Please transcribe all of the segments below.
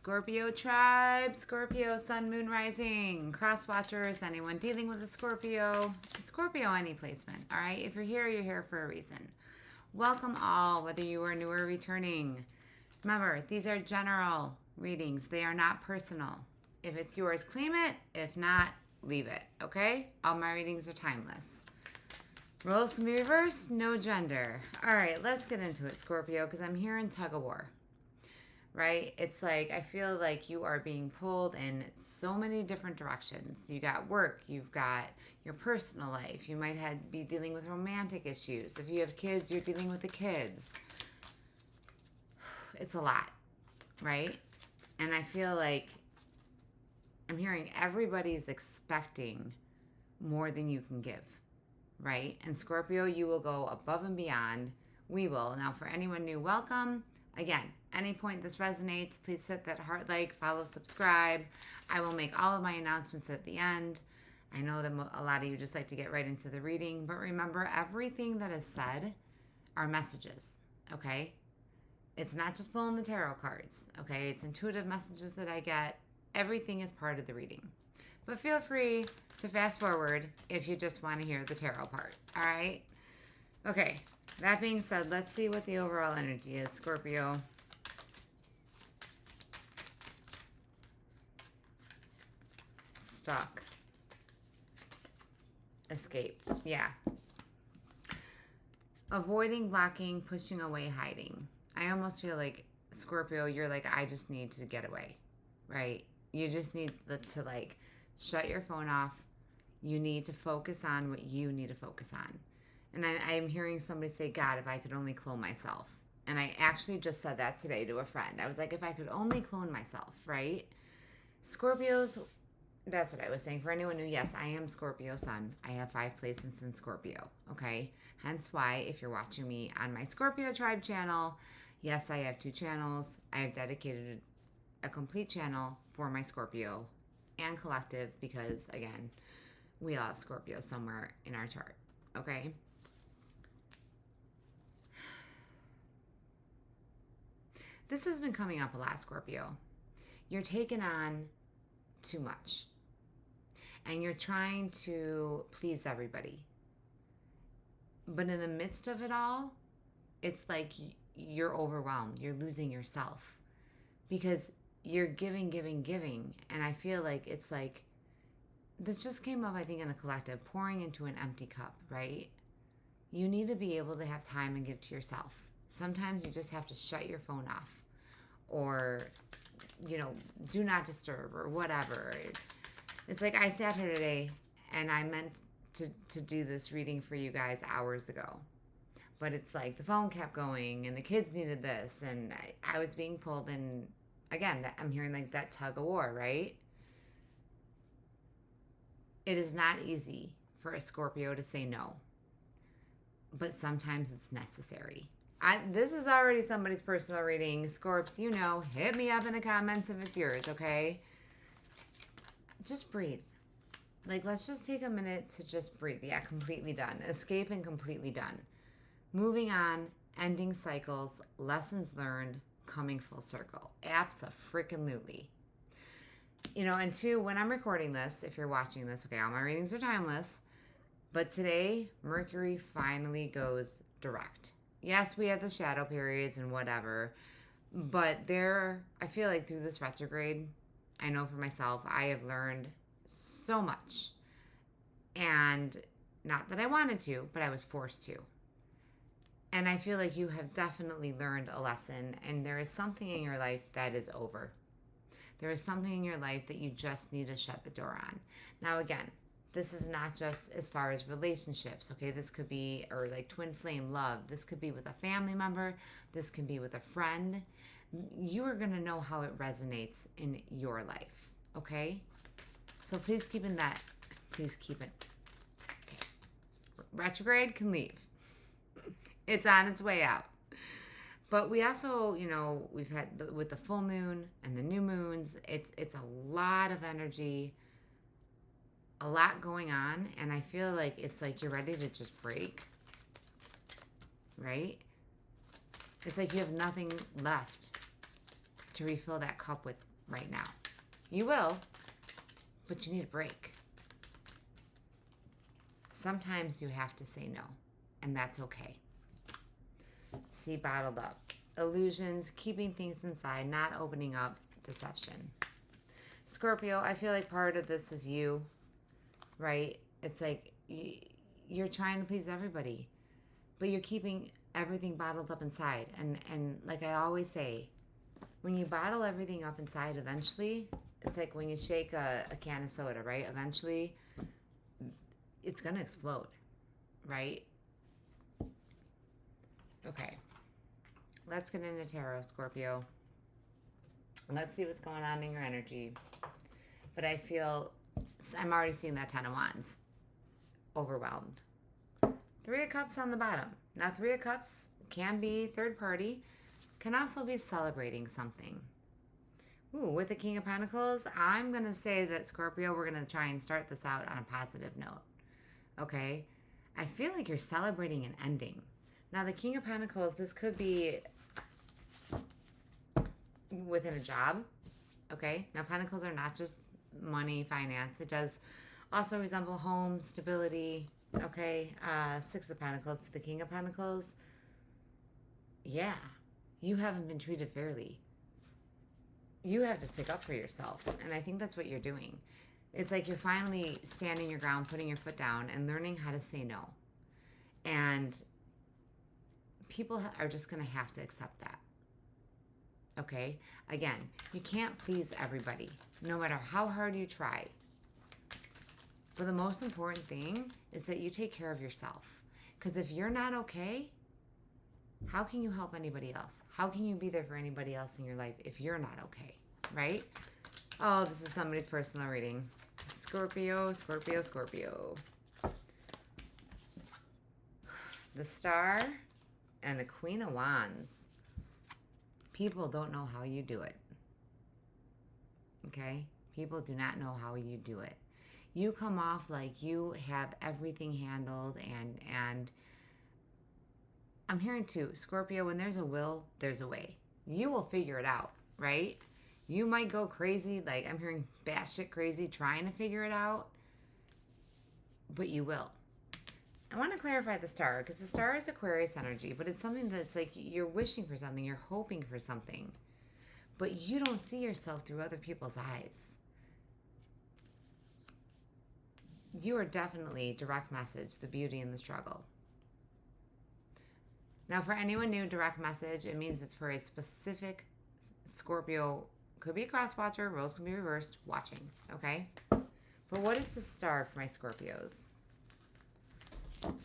Scorpio tribe, Scorpio sun, moon, rising, cross watchers, anyone dealing with a Scorpio any placement. All right, if you're here for a reason. Welcome all, whether you are new or returning. Remember, these are general readings, they are not personal. If it's yours, claim it. If not, leave it. Okay? All my readings are timeless. Roles can be reversed, no gender. All right, let's get into it, Scorpio, because I'm hearing tug of war. Right? It's like I feel like you are being pulled in so many different directions. You got work, you've got your personal life. You might be dealing with romantic issues. If you have kids, you're dealing with the kids. It's a lot, right? And I feel like I'm hearing everybody's expecting more than you can give, right? And Scorpio, you will go above and beyond. We will. Now, for anyone new, welcome. Again, any point this resonates, please hit that heart like, follow, subscribe. I will make all of my announcements at the end. I know that a lot of you just like to get right into the reading, but remember, everything that is said are messages, okay? It's not just pulling the tarot cards, okay? It's intuitive messages that I get. Everything is part of the reading. But feel free to fast forward if you just want to hear the tarot part, all right? Okay, that being said, let's see what the overall energy is, Scorpio. Stuck. Escape. Yeah. Avoiding, blocking, pushing away, hiding. I almost feel like, Scorpio, you're like, I just need to get away, right? You just need to like shut your phone off. You need to focus on what you need to focus on. And I'm hearing somebody say, God, if I could only clone myself. And I actually just said that today to a friend. I was like, if I could only clone myself, right? Scorpios, that's what I was saying. For anyone new, yes, I am Scorpio sun. I have 5 placements in Scorpio, okay? Hence why, if you're watching me on my Scorpio Tribe channel, yes, I have 2 channels. I have dedicated a complete channel for my Scorpio and collective because, again, we all have Scorpio somewhere in our chart, okay? This has been coming up a lot, Scorpio. You're taking on too much. And you're trying to please everybody. But in the midst of it all, it's like you're overwhelmed. You're losing yourself. Because you're giving. And I feel like it's like, this just came up, I think, in a collective, pouring into an empty cup, right? You need to be able to have time and give to yourself. Sometimes you just have to shut your phone off. Or, do not disturb or whatever. It's like I sat here today and I meant to do this reading for you guys hours ago. But it's like the phone kept going and the kids needed this and I was being pulled in. Again, I'm hearing like that tug of war, right? It is not easy for a Scorpio to say no. But sometimes it's necessary. This is already somebody's personal reading. Scorps, hit me up in the comments if it's yours, okay? Just breathe. Like, let's just take a minute to just breathe. Yeah, completely done. Escape and completely done. Moving on, ending cycles, lessons learned, coming full circle. Abso-freaking-lutely. And 2, when I'm recording this, if you're watching this, okay, all my readings are timeless. But today, Mercury finally goes direct. Yes, we have the shadow periods and whatever, but I feel like through this retrograde, I know for myself, I have learned so much. And not that I wanted to, but I was forced to. And I feel like you have definitely learned a lesson, and there is something in your life that is over. There is something in your life that you just need to shut the door on. Now, again, this is not just as far as relationships, okay? This could be, or like twin flame love. This could be with a family member. This can be with a friend. You are going to know how it resonates in your life, okay? So please keep it. Okay. Retrograde can leave. It's on its way out. But we also, we've had, with the full moon and the new moons, it's a lot of energy, a lot going on, and I feel like it's like you're ready to just break, right? It's like you have nothing left. to refill that cup with right now. You will, but you need a break. Sometimes you have to say no, and that's okay. See, bottled up. Illusions, keeping things inside, not opening up, deception. Scorpio, I feel like part of this is you, right? It's like you're trying to please everybody, but you're keeping everything bottled up inside. And like I always say, when you bottle everything up inside, eventually, it's like when you shake a can of soda, right? Eventually, it's going to explode, right? Okay. Let's get into tarot, Scorpio. Let's see what's going on in your energy. But I feel, I'm already seeing that 10 of Wands. Overwhelmed. 3 of Cups on the bottom. Now, 3 of Cups can be third party, can also be celebrating something. Ooh, with the King of Pentacles, I'm going to say that, Scorpio, we're going to try and start this out on a positive note. Okay? I feel like you're celebrating an ending. Now, the King of Pentacles, this could be within a job. Okay? Now, Pentacles are not just money, finance. It does also resemble home, stability. Okay? 6 of Pentacles to the King of Pentacles. Yeah. You haven't been treated fairly. You have to stick up for yourself. And I think that's what you're doing. It's like you're finally standing your ground, putting your foot down, and learning how to say no. And people are just going to have to accept that. Okay? Again, you can't please everybody, no matter how hard you try. But the most important thing is that you take care of yourself. Because if you're not okay, how can you help anybody else? How can you be there for anybody else in your life if you're not okay, right? Oh, this is somebody's personal reading. Scorpio, Scorpio, Scorpio. The Star and the Queen of Wands. People don't know how you do it. Okay? People do not know how you do it. You come off like you have everything handled, and I'm hearing too, Scorpio, when there's a will, there's a way. You will figure it out, right? You might go crazy, like I'm hearing batshit crazy trying to figure it out, but you will. I want to clarify the Star, because the Star is Aquarius energy, but it's something that's like you're wishing for something, you're hoping for something, but you don't see yourself through other people's eyes. You are definitely direct message, the beauty in the struggle. Now, for anyone new, direct message, it means it's for a specific Scorpio. Could be a cross watcher, roles can be reversed, watching, okay? But what is the Star for my Scorpios?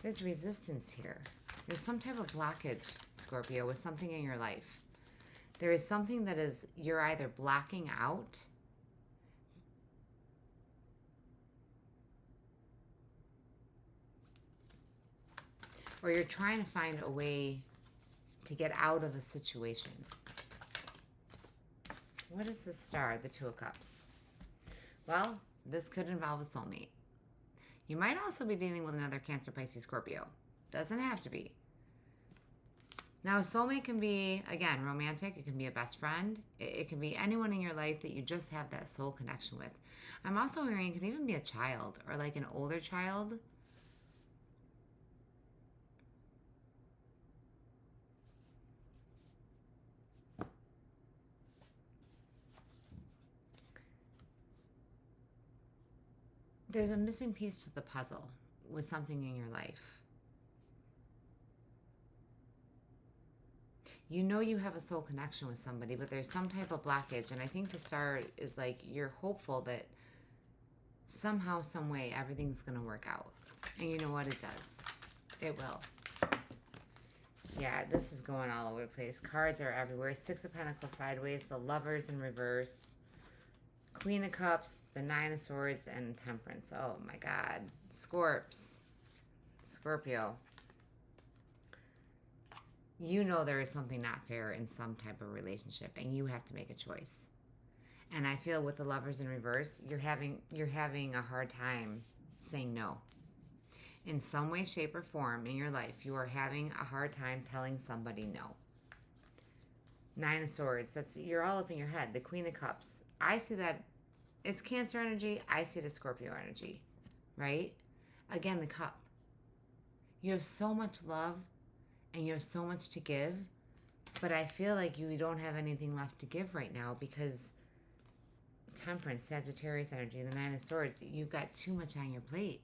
There's resistance here. There's some type of blockage, Scorpio, with something in your life. There is something that is, you're either blocking out or you're trying to find a way to get out of a situation. What is the Star? The 2 of Cups. Well, this could involve a soulmate. You might also be dealing with another Cancer, Pisces, Scorpio. Doesn't have to be. Now, a soulmate can be, again, romantic. It can be a best friend. It can be anyone in your life that you just have that soul connection with. I'm also hearing it can even be a child or like an older child. There's a missing piece to the puzzle with something in your life. You know you have a soul connection with somebody, but there's some type of blockage. And I think the Star is like you're hopeful that somehow, some way, everything's going to work out. And you know what? It does. It will. Yeah, this is going all over the place. Cards are everywhere. 6 of Pentacles sideways. The Lovers in reverse. Queen of Cups, the 9 of Swords, and Temperance. Oh my God. Scorpio. You know there is something not fair in some type of relationship, and you have to make a choice. And I feel with the Lovers in reverse, you're having a hard time saying no. In some way, shape, or form in your life, you are having a hard time telling somebody no. Nine of Swords. That's, you're all up in your head. The Queen of Cups. I see that it's Cancer energy. I see it as Scorpio energy, right? Again, the cup. You have so much love and you have so much to give, but I feel like you don't have anything left to give right now because Temperance, Sagittarius energy, the Nine of Swords, you've got too much on your plate.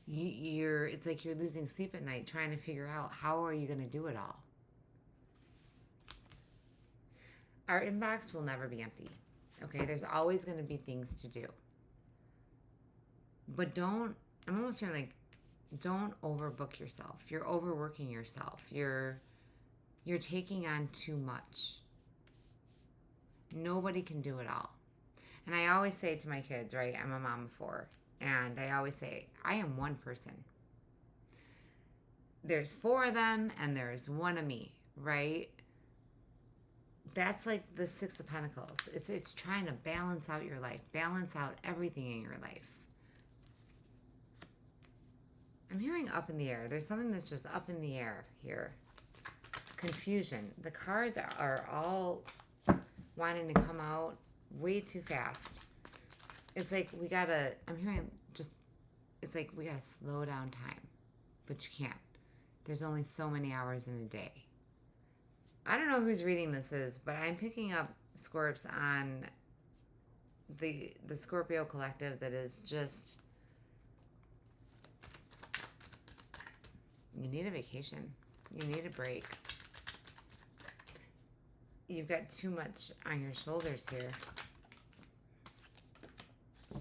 It's like you're losing sleep at night trying to figure out how are you going to do it all. Our inbox will never be empty. Okay, there's always going to be things to do. But I'm almost hearing like, don't overbook yourself. You're overworking yourself. You're taking on too much. Nobody can do it all. And I always say to my kids, right, I'm a mom of 4, and I always say, I am one person. There's 4 of them, and there's 1 of me, right? That's like the 6 of Pentacles. It's trying to balance out your life, balance out everything in your life. I'm hearing up in the air. There's something that's just up in the air here. Confusion. The cards are all wanting to come out way too fast. It's like I'm hearing it's like we gotta slow down time. But you can't. There's only so many hours in a day. I don't know whose reading this is, but I'm picking up Scorps on the Scorpio collective that is just, you need a vacation. You need a break. You've got too much on your shoulders here.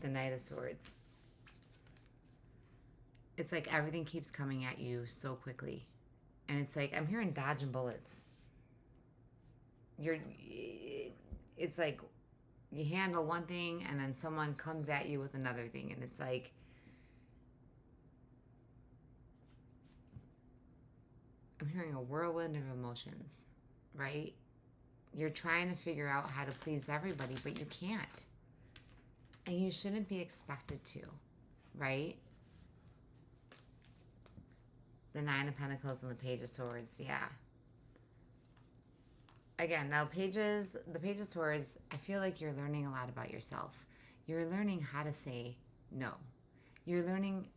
The Knight of Swords. It's like everything keeps coming at you so quickly. And it's like, I'm hearing dodging bullets. It's like you handle one thing and then someone comes at you with another thing. And it's like, I'm hearing a whirlwind of emotions, right? You're trying to figure out how to please everybody, but you can't. And you shouldn't be expected to, right? The Nine of Pentacles and the Page of Swords, yeah. Again, now the Page of Swords, I feel like you're learning a lot about yourself. You're learning how to say no. You're learning,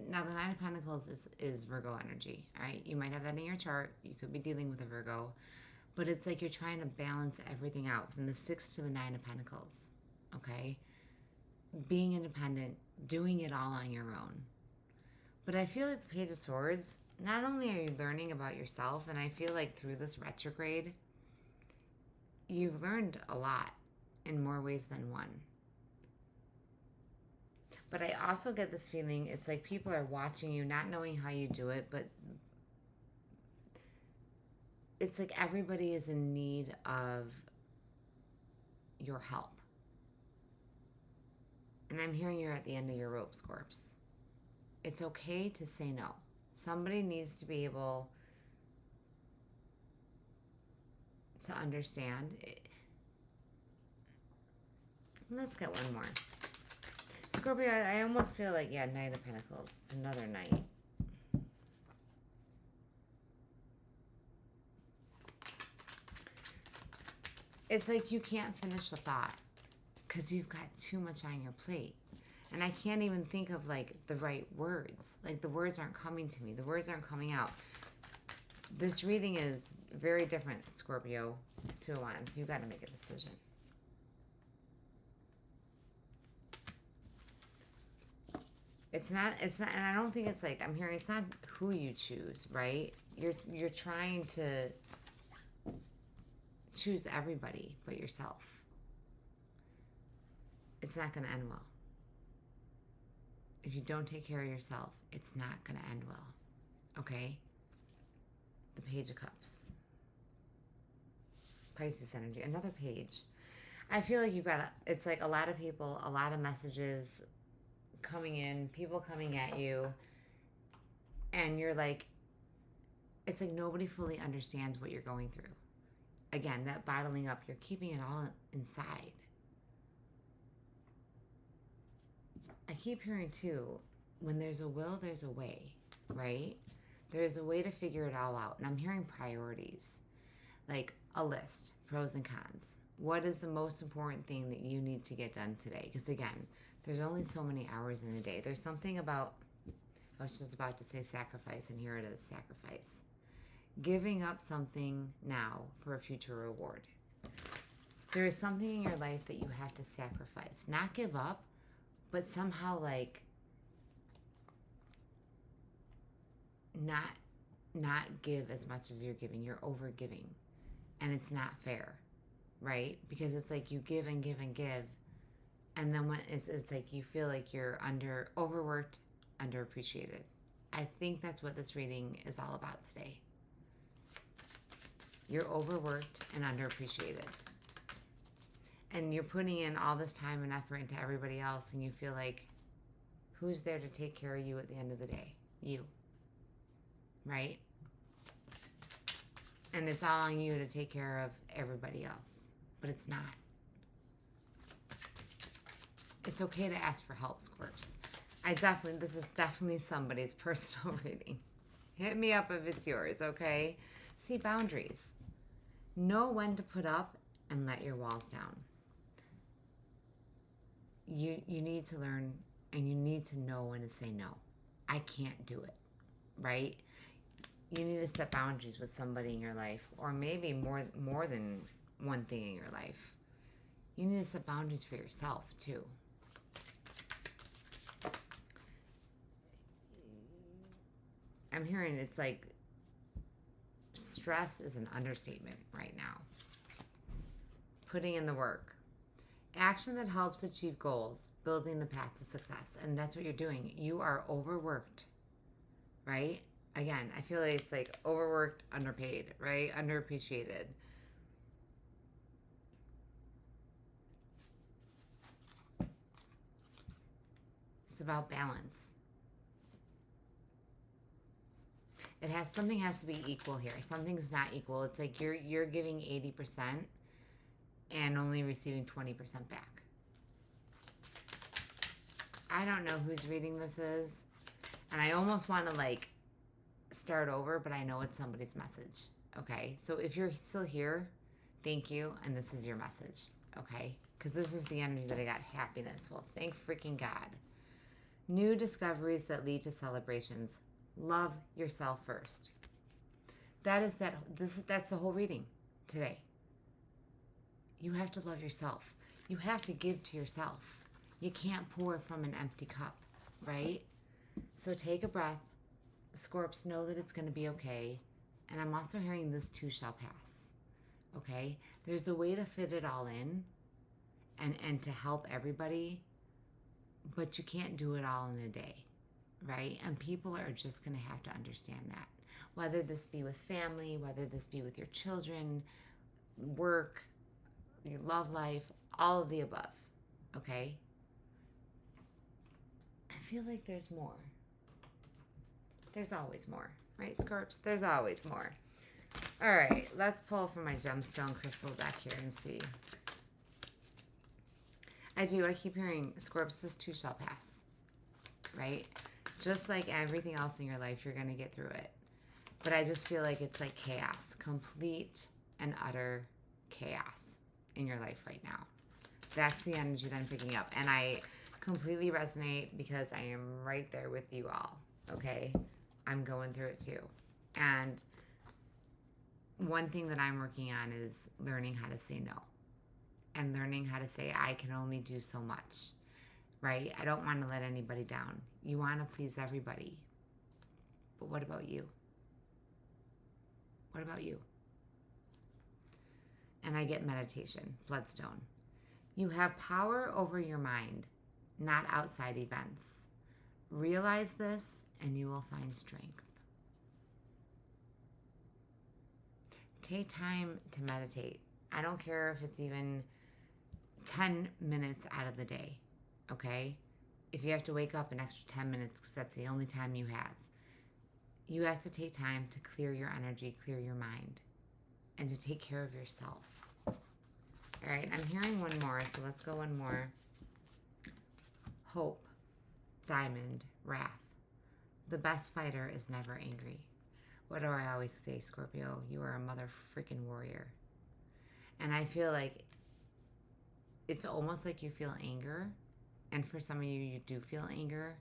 now the Nine of Pentacles is Virgo energy, all right? You might have that in your chart. You could be dealing with a Virgo. But it's like you're trying to balance everything out from the 6 to the 9 of Pentacles, okay? Being independent, doing it all on your own. But I feel like the Page of Swords, not only are you learning about yourself, and I feel like through this retrograde, you've learned a lot in more ways than one. But I also get this feeling it's like people are watching you, not knowing how you do it, but it's like everybody is in need of your help. And I'm hearing you're at the end of your rope, Scorps. It's okay to say no. Somebody needs to be able to understand. Let's get one more. Scorpio, I almost feel like, yeah, Knight of Pentacles. It's another knight. It's like you can't finish a thought because you've got too much on your plate. And I can't even think of, like, the right words. Like, the words aren't coming to me. The words aren't coming out. This reading is very different, Scorpio. 2 of Wands. You've got to make a decision. It's not, and I don't think it's like, I'm hearing it's not who you choose, right? You're trying to choose everybody but yourself. It's not going to end well. If you don't take care of yourself, it's not going to end well. Okay? The Page of Cups. Pisces energy. Another page. I feel like you've got, it's like a lot of people, a lot of messages coming in, people coming at you, and you're like, it's like nobody fully understands what you're going through. Again, that bottling up, you're keeping it all inside. I keep hearing too, when there's a will, there's a way, right? There's a way to figure it all out. And I'm hearing priorities. Like, a list, pros and cons. What is the most important thing that you need to get done today? Because again, there's only so many hours in a day. There's something about, I was just about to say sacrifice, and here it is, sacrifice. Giving up something now for a future reward. There is something in your life that you have to sacrifice. Not give up, but somehow like not give as much as you're giving. You're over giving. And it's not fair, right? Because it's like you give and give and give. And then when it's like you feel like you're overworked, underappreciated. I think that's what this reading is all about today. You're overworked and underappreciated. And you're putting in all this time and effort into everybody else, and you feel like, who's there to take care of you at the end of the day? You. Right? And it's all on you to take care of everybody else. But it's not. It's okay to ask for help, Scorps. This is definitely somebody's personal reading. Hit me up if it's yours, okay? See, boundaries. Know when to put up and let your walls down. You need to learn, and you need to know when to say no. I can't do it, right? You need to set boundaries with somebody in your life, or maybe more than one thing in your life. You need to set boundaries for yourself too. I'm hearing it's like stress is an understatement right now. Putting in the work. Action that helps achieve goals, building the path to success. And that's what you're doing. You are overworked, right? Again, I feel like it's like overworked, underpaid, right? Underappreciated. It's about balance. Something has to be equal here. Something's not equal. It's like you're giving 80% and only receiving 20% back. I don't know whose reading this is, and I almost want to like start over, but I know it's somebody's message. Okay, so if you're still here, thank you, and this is your message. Okay, because this is the energy that I got. Happiness. Well, thank freaking God. New discoveries that lead to celebrations. Love yourself first. That's the whole reading today. You have to love yourself. You have to give to yourself. You can't pour from an empty cup, right? So take a breath. Scorps, know that it's going to be okay. And I'm also hearing this too shall pass. Okay? There's a way to fit it all in and to help everybody, but you can't do it all in a day, right? And people are just going to have to understand that. Whether this be with family, whether this be with your children, work, your love life, all of the above, okay? I feel like there's more. There's always more, right, Scorps? There's always more. All right, let's pull from my gemstone crystal deck here and see. I keep hearing, Scorps, this too shall pass, right? Just like everything else in your life, you're going to get through it. But I just feel like it's like chaos, complete and utter chaos in your life right now. That's the energy that I'm picking up. And I completely resonate because I am right there with you all, okay? I'm going through it too. And one thing that I'm working on is learning how to say no. And learning how to say I can only do so much, right? I don't want to let anybody down. You want to please everybody. But what about you? What about you? And I get meditation, bloodstone. You have power over your mind, not outside events. Realize this and you will find strength. Take time to meditate. I don't care if it's even 10 minutes out of the day, okay? If you have to wake up an extra 10 minutes because that's the only time you have to take time to clear your energy, clear your mind, and to take care of yourself. All right, I'm hearing one more, so let's go one more. Hope, diamond, wrath. The best fighter is never angry. What do I always say, Scorpio? You are a mother freaking warrior. And I feel like it's almost like you feel anger. And for some of you, you do feel anger.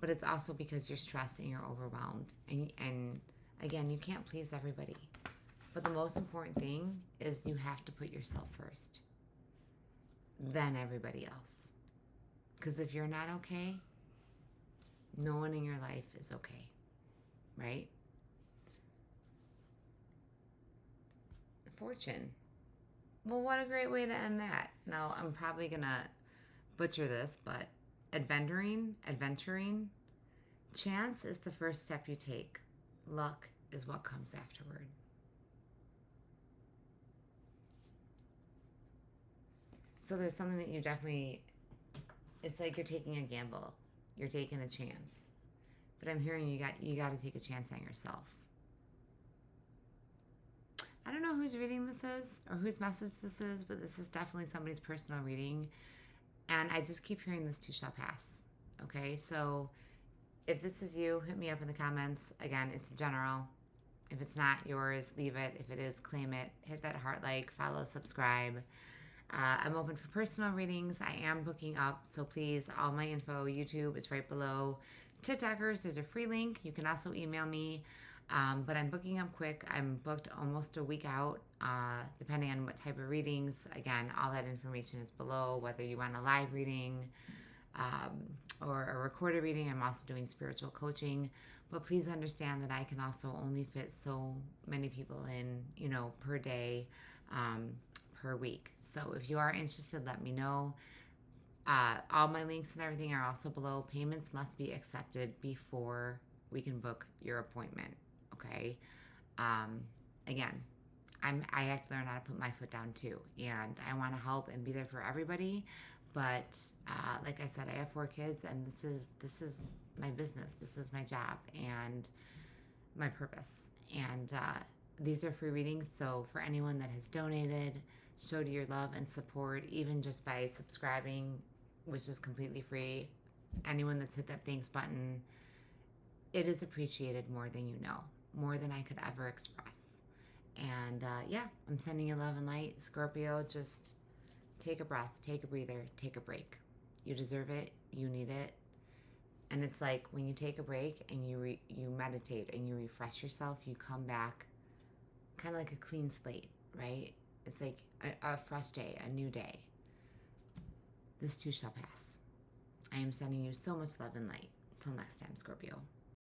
But it's also because you're stressed and you're overwhelmed. And again, you can't please everybody. But the most important thing is you have to put yourself first, then everybody else. Because if you're not okay, no one in your life is okay, right? Fortune. Well, what a great way to end that. Now, I'm probably going to butcher this, but adventuring, chance is the first step you take. Luck is what comes afterward. So there's something that you definitely, it's like you're taking a gamble. You're taking a chance. But I'm hearing you got to take a chance on yourself. I don't know whose reading this is or whose message this is, but this is definitely somebody's personal reading. And I just keep hearing this too shall pass. Okay, so if this is you, hit me up in the comments. Again, it's general. If it's not yours, leave it. If it is, claim it. Hit that heart, like, follow, subscribe. I'm open for personal readings. I am booking up, so please, all my info, YouTube is right below. TikTokers, there's a free link. You can also email me. But I'm booking up quick. I'm booked almost a week out, depending on what type of readings. Again, all that information is below, whether you want a live reading or a recorded reading. I'm also doing spiritual coaching. But please understand that I can also only fit so many people in, per day, per week. So if you are interested, let me know. All my links and everything are also below. Payments must be accepted before we can book your appointment. Okay. Again, I have to learn how to put my foot down too, and I want to help and be there for everybody. But like I said, I have 4 kids, and this is my business. This is my job and my purpose. And these are free readings. So for anyone that has donated, showed your love and support, even just by subscribing, which is completely free. Anyone that's hit that thanks button, it is appreciated more than you know, more than I could ever express. And I'm sending you love and light. Scorpio, just take a breath, take a breather, take a break. You deserve it. You need it. And it's like when you take a break and you meditate and you refresh yourself, you come back kind of like a clean slate, right? It's like a fresh day, a new day. This too shall pass. I am sending you so much love and light. Till next time, Scorpio.